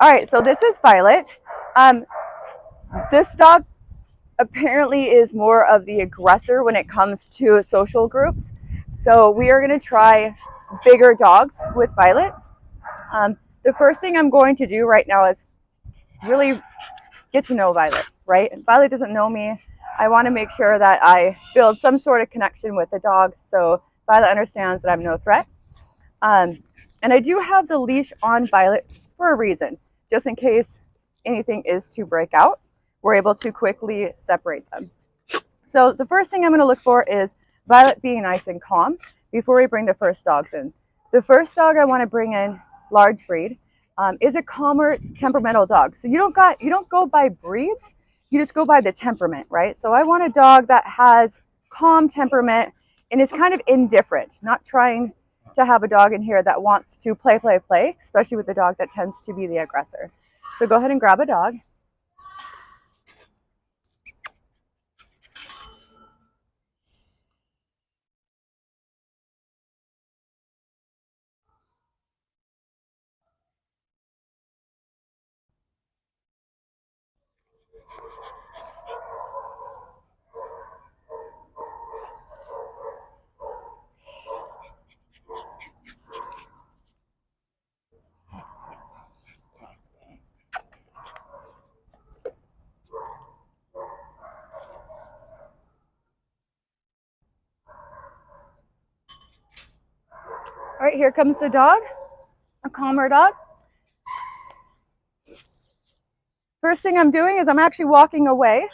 All right, so this is Violet. This dog apparently is more of the aggressor when it comes to social groups. So we are going to try bigger dogs with Violet. The first thing I'm going to do right now is really get to know Violet, right? Violet doesn't know me. I want to make sure that I build some sort of connection with the dog so Violet understands that I'm no threat. And I do have the leash on Violet for a reason, just in case anything is to break out. We're able to quickly separate them. So the first thing I'm going to look for is Violet being nice and calm before we bring the first dogs in. The first dog I want to bring in, large breed, is a calmer temperamental dog. So you don't go by breeds, you just go by the temperament, right? So I want a dog that has calm temperament and is kind of indifferent, not trying to have a dog in here that wants to play, especially with the dog that tends to be the aggressor. So go ahead and grab a dog. All right, here comes the dog, a calmer dog. First thing I'm doing is I'm actually walking away,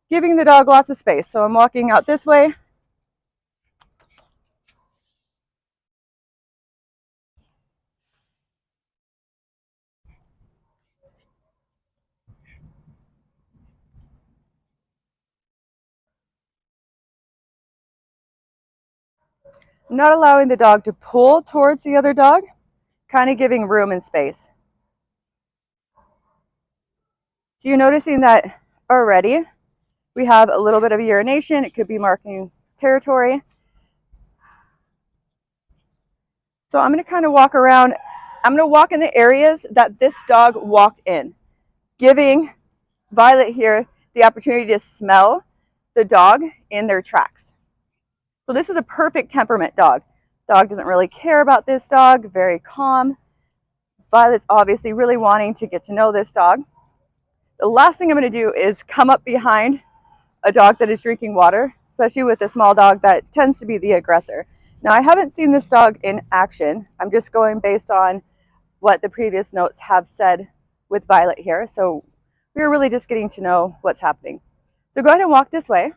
giving the dog lots of space. So I'm walking out this way. I'm not allowing the dog to pull towards the other dog, kind of giving room and space. So you're noticing that already we have a little bit of urination. It could be marking territory. So I'm going to kind of walk around. I'm going to walk in the areas that this dog walked in, giving Violet here the opportunity to smell the dog in their tracks. So this is a perfect temperament dog. Dog doesn't really care about this dog, very calm. Violet's obviously really wanting to get to know this dog. The last thing I'm going to do is come up behind a dog that is drinking water, especially with a small dog that tends to be the aggressor. Now, I haven't seen this dog in action. I'm just going based on what the previous notes have said with Violet here. So we're really just getting to know what's happening. So go ahead and walk this way.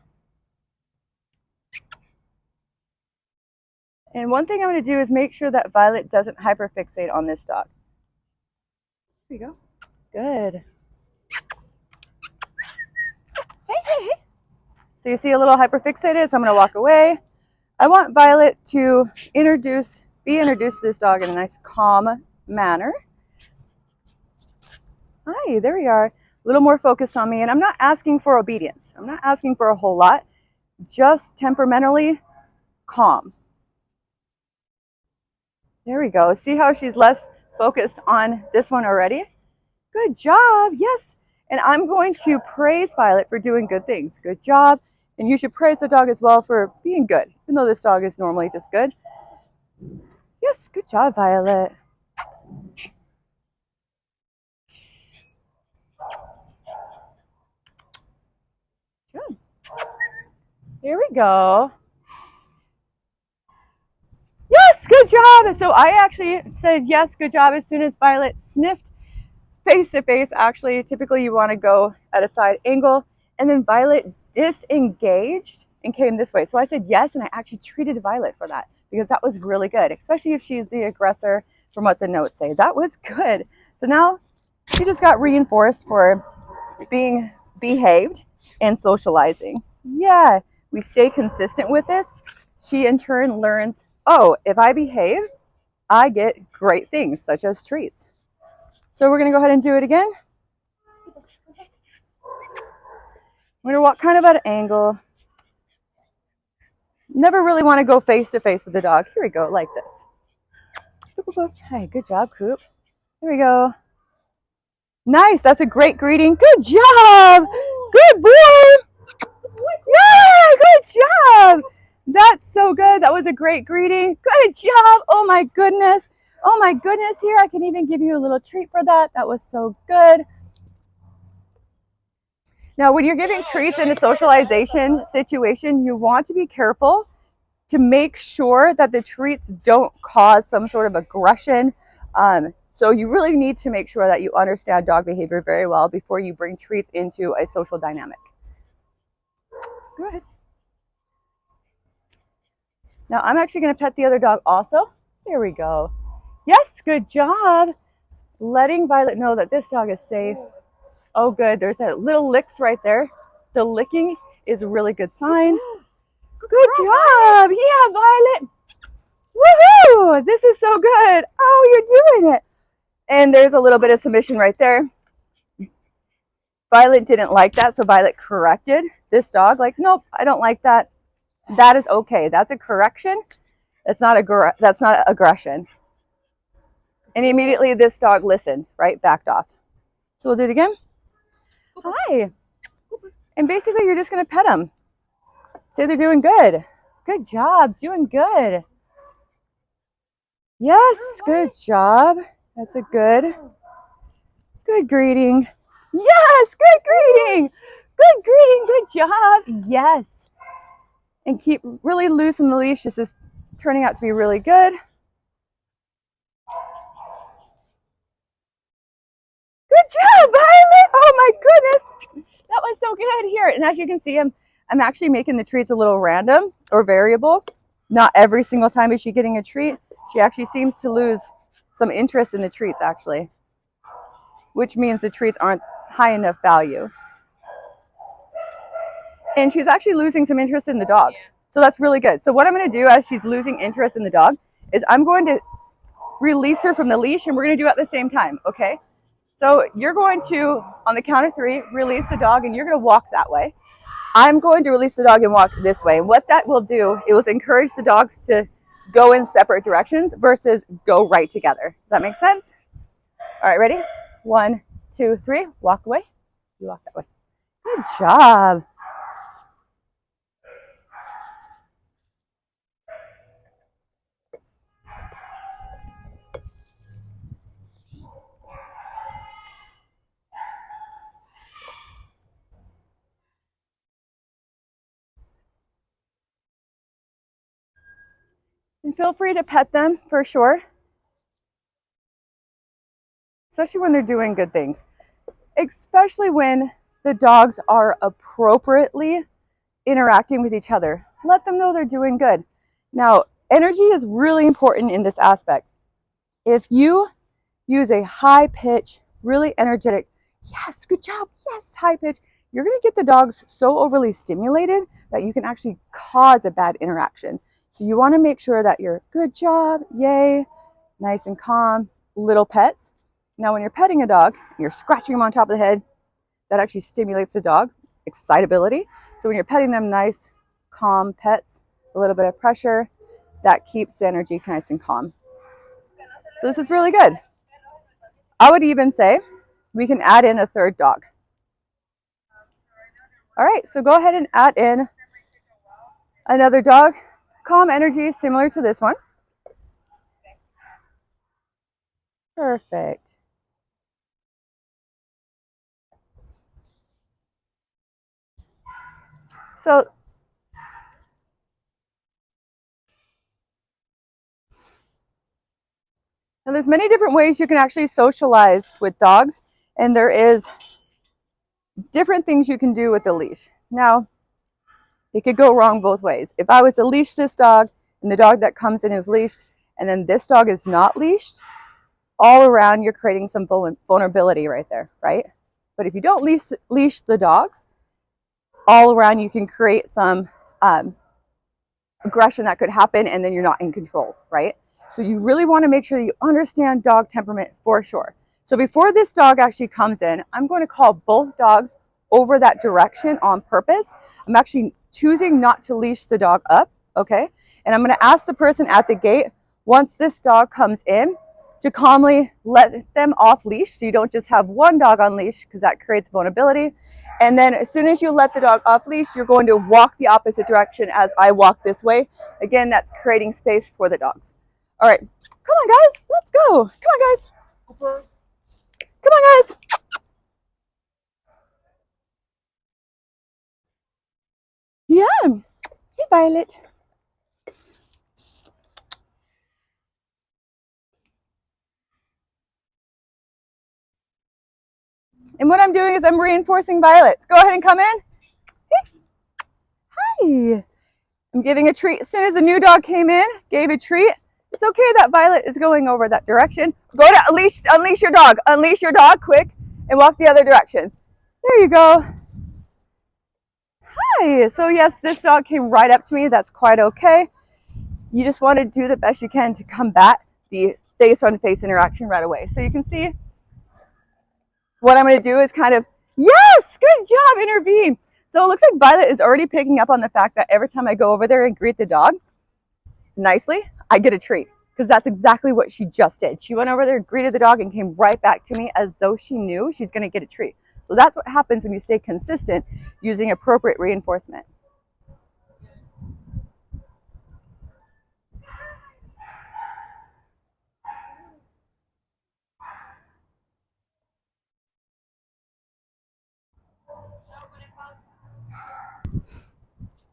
And one thing I'm going to do is make sure that Violet doesn't hyperfixate on this dog. There you go. Good. Hey. So you see a little hyperfixated, so I'm going to walk away. I want Violet to be introduced to this dog in a nice, calm manner. Hi, there we are. A little more focused on me, and I'm not asking for obedience. I'm not asking for a whole lot, just temperamentally calm. There we go. See how she's less focused on this one already? Good job. Yes. And I'm going to praise Violet for doing good things. Good job. And you should praise the dog as well for being good, even though this dog is normally just good. Yes, good job, Violet. Good. Here we go. Yes, good job. So I actually said yes, good job as soon as Violet sniffed face to face. Actually, typically you want to go at a side angle, and then Violet disengaged and came this way. So I said yes, and I actually treated Violet for that because that was really good, especially if she's the aggressor from what the notes say. That was good. So now she just got reinforced for being behaved and socializing. Yeah, we stay consistent with this. She in turn learns, oh, if I behave, I get great things such as treats. So we're going to go ahead and do it again. I'm going to walk kind of at an angle. Never really want to go face to face with the dog. Here we go, like this. Hey, good job, Coop. Here we go. Nice. That's a great greeting. Good job. Good boy. Yeah, good job. That's so good. That was a great greeting. Good job. Oh my goodness. Oh my goodness. Here, I can even give you a little treat for that. That was so good. Now, when you're giving treats in a socialization situation, you want to be careful to make sure that the treats don't cause some sort of aggression. So you really need to make sure that you understand dog behavior very well before you bring treats into a social dynamic. Go ahead. Now I'm actually going to pet the other dog also. There we go. Yes, good job. Letting Violet know that this dog is safe. Oh, good. There's that little licks right there. The licking is a really good sign. Good job. Yeah, Violet. Woohoo! This is so good. Oh, you're doing it. And there's a little bit of submission right there. Violet didn't like that, so Violet corrected this dog. Like, nope, I don't like that. That is okay. That's a correction. That's not aggression. And immediately this dog listened, right? Backed off. So we'll do it again. Hi. And basically you're just going to pet them. Say they're doing good. Good job. Doing good. Yes, good job. That's a good greeting. Yes, good greeting. Good greeting. Good job. Yes. And keep really loose on the leash. This is turning out to be really good. Good job, Violet. Oh my goodness. That was so good. Here, and as you can see, I'm actually making the treats a little random or variable. Not every single time is she getting a treat. She actually seems to lose some interest in the treats, actually, which means the treats aren't high enough value. And she's actually losing some interest in the dog. So that's really good. So what I'm going to do as she's losing interest in the dog is I'm going to release her from the leash, and we're going to do it at the same time, okay? So you're going to, on the count of 3, release the dog, and you're going to walk that way. I'm going to release the dog and walk this way. And what that will do, it will encourage the dogs to go in separate directions versus go right together. Does that make sense? All right, ready? 1, 2, 3. Walk away. You walk that way. Good job. And feel free to pet them for sure, especially when they're doing good things, especially when the dogs are appropriately interacting with each other. Let them know they're doing good. Now, energy is really important in this aspect. If you use a high pitch, really energetic, yes, good job, yes, high pitch, you're going to get the dogs so overly stimulated that you can actually cause a bad interaction. So you want to make sure that you're good job, yay, nice and calm, little pets. Now when you're petting a dog, you're scratching them on top of the head, that actually stimulates the dog, excitability. So when you're petting them, nice, calm pets, a little bit of pressure, that keeps the energy nice and calm. So this is really good. I would even say we can add in a third dog. All right, so go ahead and add in another dog. Calm energy similar to this one. Perfect. So now there's many different ways you can actually socialize with dogs, and there is different things you can do with the leash. Now, it could go wrong both ways. If I was to leash this dog and the dog that comes in is leashed, and then this dog is not leashed, all around you're creating some vulnerability right there, right? But if you don't leash the dogs, all around you can create some aggression that could happen, and then you're not in control, right? So you really want to make sure you understand dog temperament for sure. So before this dog actually comes in, I'm going to call both dogs over that direction on purpose. I'm actually choosing not to leash the dog up, okay? And I'm going to ask the person at the gate, once this dog comes in, to calmly let them off leash, so you don't just have one dog on leash because that creates vulnerability. And then as soon as you let the dog off leash, you're going to walk the opposite direction as I walk this way. Again, that's creating space for the dogs. All right, come on guys, let's go. Come on guys. Come on guys. Yeah. Hey Violet. And what I'm doing is I'm reinforcing Violet. Go ahead and come in. Hi. I'm giving a treat. As soon as a new dog came in, gave a treat. It's okay that Violet is going over that direction. Go to unleash your dog. Unleash your dog quick and walk the other direction. There you go. Hi. So yes, this dog came right up to me. That's quite okay. You just want to do the best you can to combat the face-on-face interaction right away. So you can see what I'm going to do is kind of, yes, good job, intervene. So it looks like Violet is already picking up on the fact that every time I go over there and greet the dog nicely, I get a treat, because that's exactly what she just did. She went over there, greeted the dog, and came right back to me as though she knew she's going to get a treat. So that's what happens when you stay consistent using appropriate reinforcement.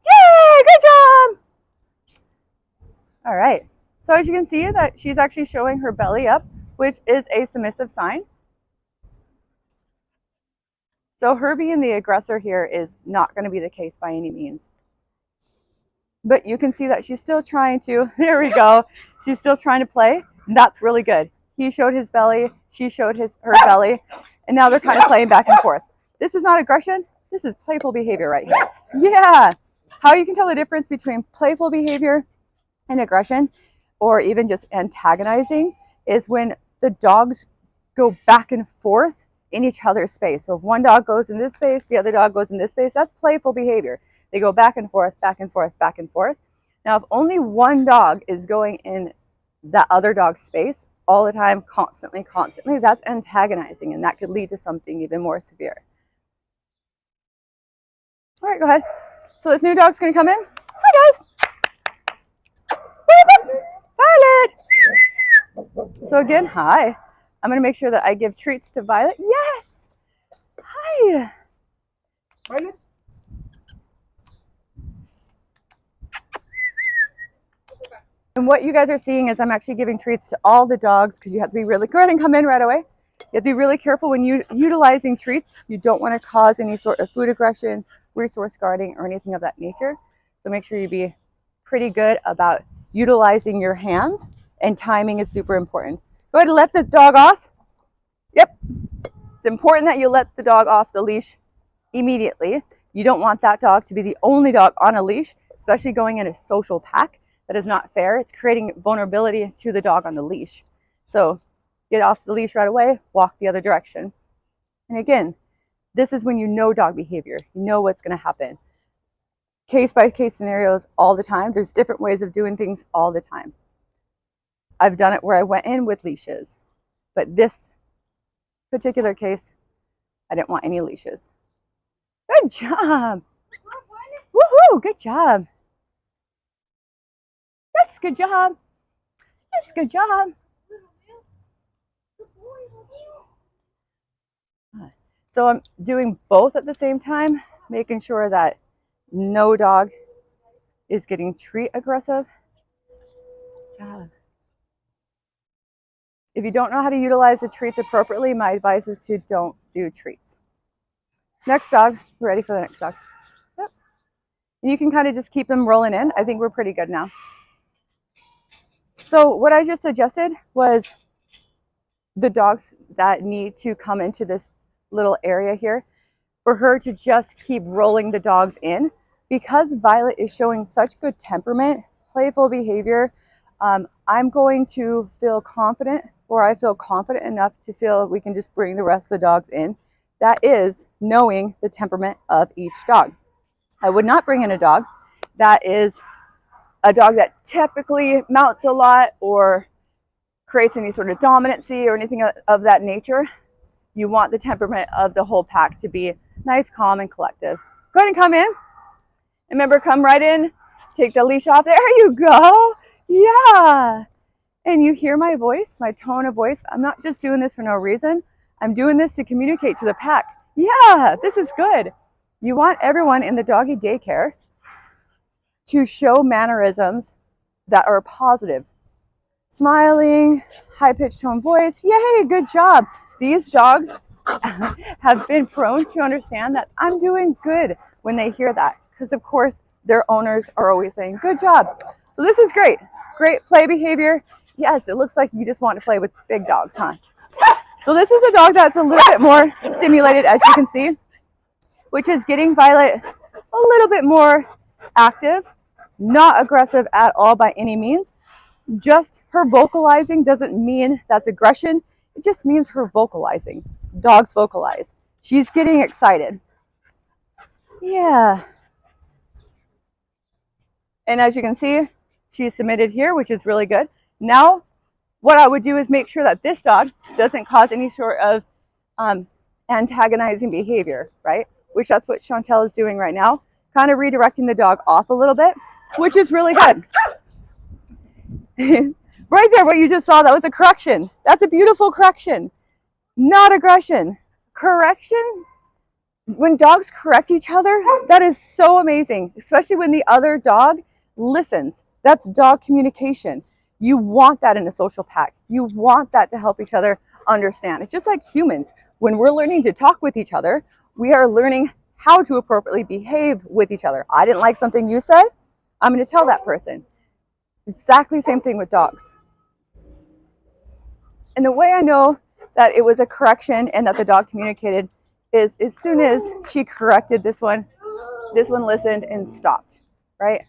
Yay, good job. All right. So as you can see that she's actually showing her belly up, which is a submissive sign. So her being the aggressor here is not going to be the case by any means. But you can see that she's still trying to, there we go, she's still trying to play. And that's really good. He showed his belly, she showed her belly, and now they're kind of playing back and forth. This is not aggression, this is playful behavior right here. Yeah. How you can tell the difference between playful behavior and aggression, or even just antagonizing, is when the dogs go back and forth in each other's space. So if one dog goes in this space, the other dog goes in this space, that's playful behavior. They go back and forth, back and forth, back and forth. Now, if only one dog is going in that other dog's space all the time, constantly, that's antagonizing, and that could lead to something even more severe. All right, go ahead. So this new dog's gonna come in. Hi, guys. Violet. So again, hi. I'm gonna make sure that I give treats to Violet. Yes. Hi. Violet. And what you guys are seeing is I'm actually giving treats to all the dogs, because you have to be really, go ahead and come in right away. You have to be really careful when you're utilizing treats. You don't want to cause any sort of food aggression, resource guarding, or anything of that nature. So make sure you be pretty good about utilizing your hands, and timing is super important. Go ahead and let the dog off. Yep. It's important that you let the dog off the leash immediately. You don't want that dog to be the only dog on a leash, especially going in a social pack. That is not fair. It's creating vulnerability to the dog on the leash. So get off the leash right away, walk the other direction. And again, this is when you know dog behavior. You know what's going to happen. Case by case scenarios all the time. There's different ways of doing things all the time. I've done it where I went in with leashes, but this particular case, I didn't want any leashes. Good job. Woohoo, good job. Yes, good job. Yes, good job. So I'm doing both at the same time, making sure that no dog is getting treat aggressive. Good job. If you don't know how to utilize the treats appropriately, my advice is to don't do treats. Next dog. We're ready for the next dog. Yep. And you can kind of just keep them rolling in. I think we're pretty good now. So what I just suggested was the dogs that need to come into this little area here, for her to just keep rolling the dogs in. Because Violet is showing such good temperament, playful behavior, I'm going to feel confident, or I feel confident enough to feel we can just bring the rest of the dogs in. That is knowing the temperament of each dog. I would not bring in a dog that is a dog that typically mounts a lot, or creates any sort of dominancy or anything of that nature. You want the temperament of the whole pack to be nice, calm, and collective. Go ahead and come in. Remember, come right in. Take the leash off. There you go. Yeah. And you hear my voice, my tone of voice. I'm not just doing this for no reason. I'm doing this to communicate to the pack. Yeah, this is good. You want everyone in the doggy daycare to show mannerisms that are positive. Smiling, high-pitched tone voice. Yay, good job. These dogs have been prone to understand that I'm doing good when they hear that, because of course their owners are always saying, good job. So this is great. Great play behavior. Yes, it looks like you just want to play with big dogs, huh? So this is a dog that's a little bit more stimulated, as you can see, which is getting Violet a little bit more active, not aggressive at all by any means. Just her vocalizing doesn't mean that's aggression. It just means her vocalizing. Dogs vocalize. She's getting excited. Yeah. And as you can see, she's submitted here, which is really good. Now, what I would do is make sure that this dog doesn't cause any sort of antagonizing behavior, right? Which that's what Chantel is doing right now, kind of redirecting the dog off a little bit, which is really good. Right there, what you just saw, that was a correction. That's a beautiful correction, not aggression. Correction, when dogs correct each other, that is so amazing, especially when the other dog listens. That's dog communication. You want that in a social pack. You want that to help each other understand. It's just like humans. When we're learning to talk with each other, we are learning how to appropriately behave with each other. I didn't like something you said, I'm going to tell that person. Exactly the same thing with dogs. And the way I know that it was a correction and that the dog communicated is as soon as she corrected this one listened and stopped, right?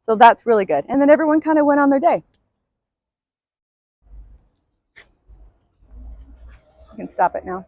So that's really good. And then everyone kind of went on their day. You can stop it now.